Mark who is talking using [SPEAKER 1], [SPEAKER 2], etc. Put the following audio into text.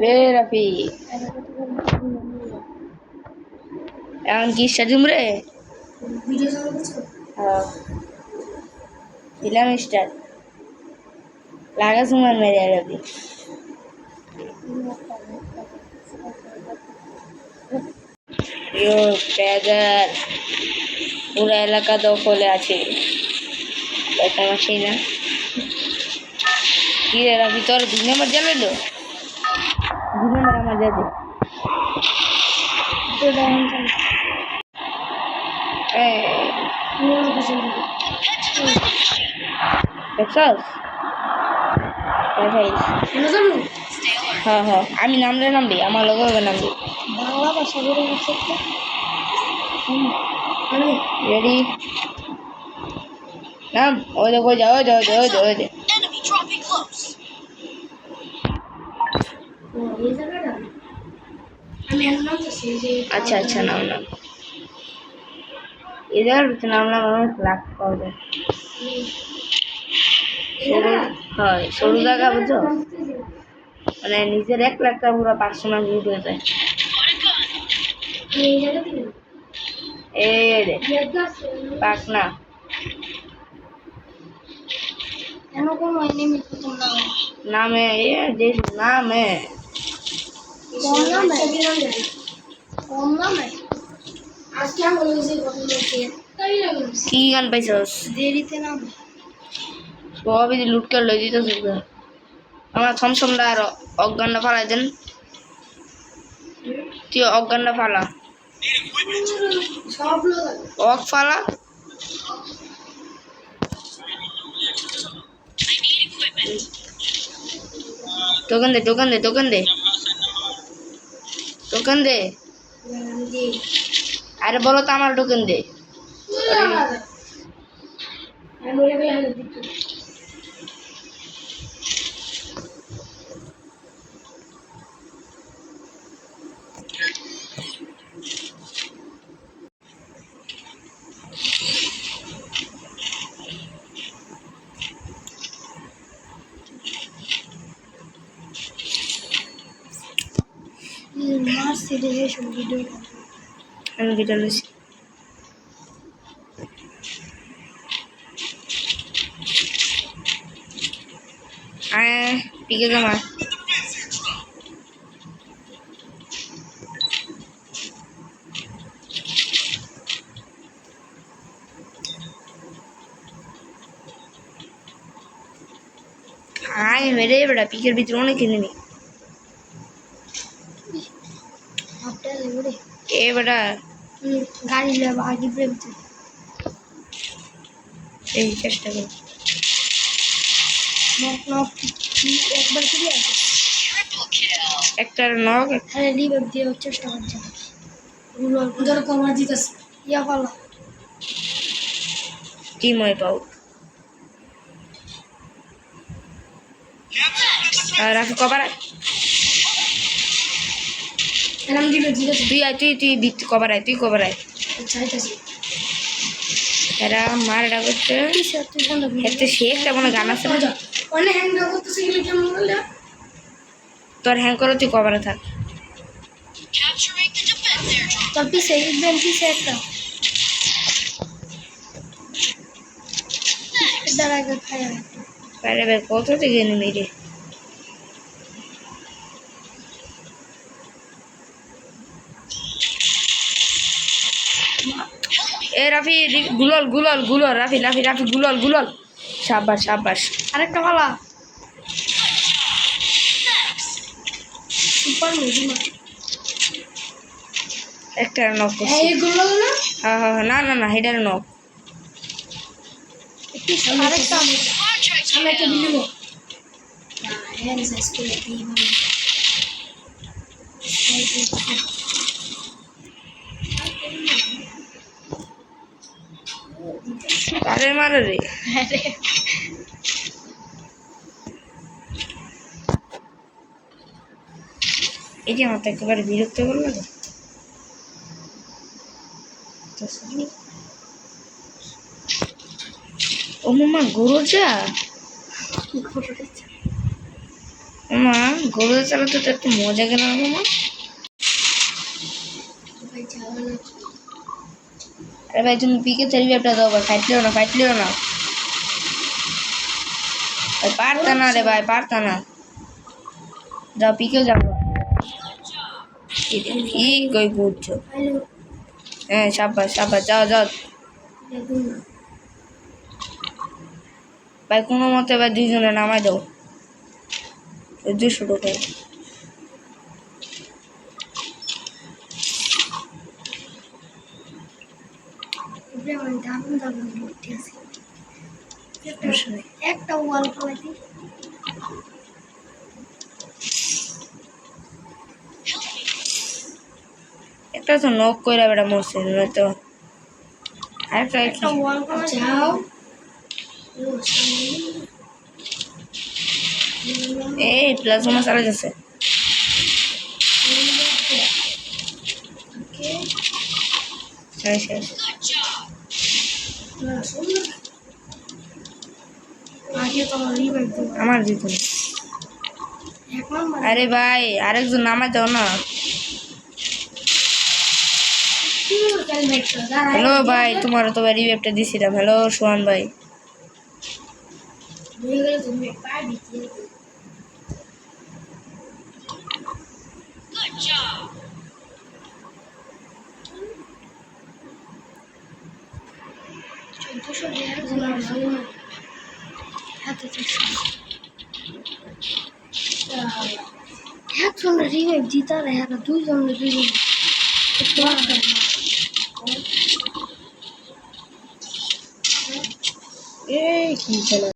[SPEAKER 1] রে রাফি এখন কি সাজুম রে দিলাম স্টার্ট লাগা সুমান মেরে রাফি ট্যাগার পুরো এলাকা দখলে আছে দেখা মাসি না কি রে রাফি তোর 2 নম্বর জ্বালাইলো 2 নম্বর আমার যাবে হ্যাঁ হ্যাঁ আমি নামলে নামবি আমার লোক নামবি বাংলা ভাষা বলে রেডি নাম ওই দেখো যাও যাও যাও যাও আচ্ছা আচ্ছা নাম নাম इधर नाम लाख पाउडर हाँ सरू जगह बुझो मैंने निजेर 1 लाख टाका पूरा 500 मान ভিউ হয়ে যায় এই রে পাক না কেন কোন এনিমি তো নামে এ যে নামে কোন নামে আজকে আমি বলেছি কথা বলতে কি গান পাইছস দেরিতে নাম সবই লুট করে লই দিতেছ আমার থমসমটা আর অজ্ঞানটা ফালাই দেন তুই অজ্ঞানটা ফালা সব অক ফালা টোকেন দে টোকেন দে টোকেন দে টোকেন দে আরে বলো তো আমার টোকেন দে আমি ভিডিও লইছি পিকে জমা আয় মেরে বেটা পিকের ভিতরে অনেক এনিমি এ বেটা গাড়ি লেবা আগে ব্রেক দে এই চেষ্টা কর নক নক একবার কি আছে একটা নক আরে রিভাইভ দিয়ে চেষ্টা করছে রুলার ওদের কভার দিতেছে ইয়া পালা টিম ওয়াইপ আউট আর রাফি কভার এরম দিবে দিতেছে তুই আয় তুই বিট কভার আয় তুই কভার আয় চাইতেছি এরা মারডা করতে এতে শেখ তেমন গান আছে না অনেক হ্যাং করতেছে গেলে কেমন বললে তোর হ্যাং করো তুই কভারে থাক তোর পিছে একদম পিছে একটা দাঁড়াগে খায় আরে ভাই কত থেকে এনিমি রে এ রাফি গুলাল গুলাল গুলাল রাফি রাফি রাফি গুলাল গুলাল শাবাশ শাবাশ আরেকটা ভালা সুপার মুভি একটা নক এই গুলাল না হ্যাঁ হ্যাঁ না না না হেডার নক একটু আরেকটা আমি একটা দিলব না হ্যান্ড সাইজ করে দিই আরে মারে রে এই যে আমার একেবারে বিরক্ত করলো তো ও ও মামা গরু যা মামা গরু চালাতে তো একটু মজা গেল না মামা। আরে ভাই তুমি পিকে চালিয়ে একটা দাও ভাই, ফাইটলেও না ভাই পারতা না রে ভাই, পারতা না। যাও পিকেও যাবো। কি কই করছো? হ্যাঁ সাব্বাস যাও ভাই, কোনো মতে ভাই দুইজনে নামাই দাও 200 টাকায়।
[SPEAKER 2] একটা ওয়াল পালাইতে
[SPEAKER 1] একটা তো নক কইরা বেটা মরছে, নয়তো আরেকটা
[SPEAKER 2] একটা ওয়াল পালাইতে যাও
[SPEAKER 1] এই প্লাজমা চালা যাচ্ছে। শেষ
[SPEAKER 2] আগে তো রিভাইভ দিও
[SPEAKER 1] আমার দিত না।
[SPEAKER 2] এখন
[SPEAKER 1] আরে ভাই আরেকজন নামাই দাও না। হ্যালো ভাই, তোমার তো ভাই রিভেপটা দিছিলাম। হ্যালো সোহান ভাই।
[SPEAKER 2] তুমি পারবি একজন রিভাইভ দিতে হ্যাঁ দুইজন
[SPEAKER 1] এই কি খেলা